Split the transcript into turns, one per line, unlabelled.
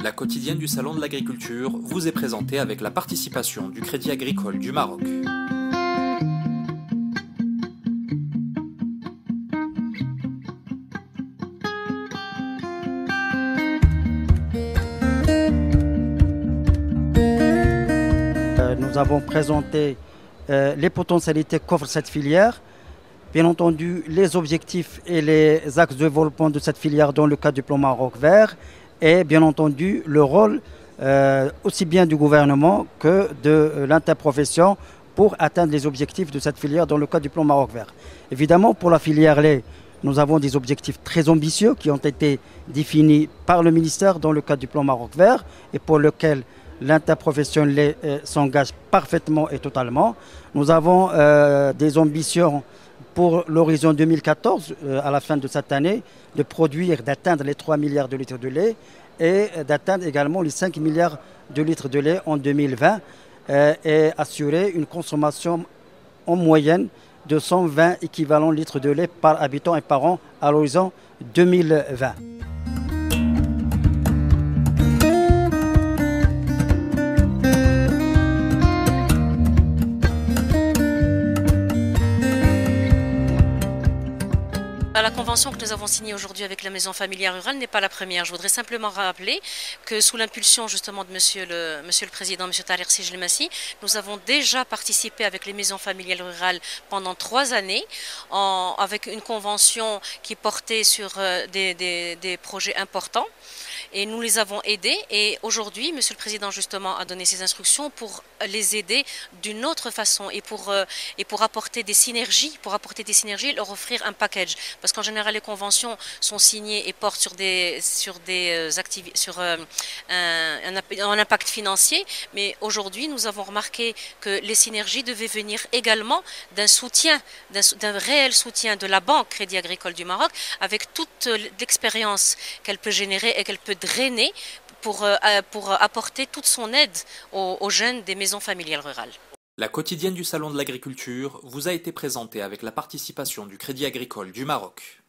La quotidienne du Salon de l'Agriculture vous est présentée avec la participation du Crédit Agricole du Maroc.
Nous avons présenté les potentialités qu'offre cette filière, bien entendu les objectifs et les axes de développement de cette filière dans le cadre du plan Maroc vert et bien entendu le rôle aussi bien du gouvernement que de l'interprofession pour atteindre les objectifs de cette filière dans le cadre du plan Maroc vert. Évidemment, pour la filière lait, nous avons des objectifs très ambitieux qui ont été définis par le ministère dans le cadre du plan Maroc vert et pour lequel l'interprofession lait s'engage parfaitement et totalement. Nous avons des ambitions pour l'horizon 2014, à la fin de cette année, de produire, d'atteindre les 3 milliards de litres de lait et d'atteindre également les 5 milliards de litres de lait en 2020 et assurer une consommation en moyenne de 120 équivalents litres de lait par habitant et par an à l'horizon 2020.
La convention que nous avons signée aujourd'hui avec la maison familiale rurale n'est pas la première. Je voudrais simplement rappeler que sous l'impulsion justement de Monsieur le Président, Monsieur Tariq Sijilmassi, nous avons déjà participé avec les maisons familiales rurales pendant 3 années avec une convention qui portait sur des projets importants. Et nous les avons aidés et aujourd'hui, Monsieur le Président justement a donné ses instructions pour les aider d'une autre façon et pour apporter des synergies, leur offrir un package. Parce qu'en général, les conventions sont signées et portent sur un impact financier. Mais aujourd'hui, nous avons remarqué que les synergies devaient venir également d'un réel soutien de la Banque Crédit Agricole du Maroc, avec toute l'expérience qu'elle peut générer et qu'elle peut drainer pour apporter toute son aide aux jeunes des maisons familiales rurales.
La quotidienne du Salon de l'Agriculture vous a été présentée avec la participation du Crédit Agricole du Maroc.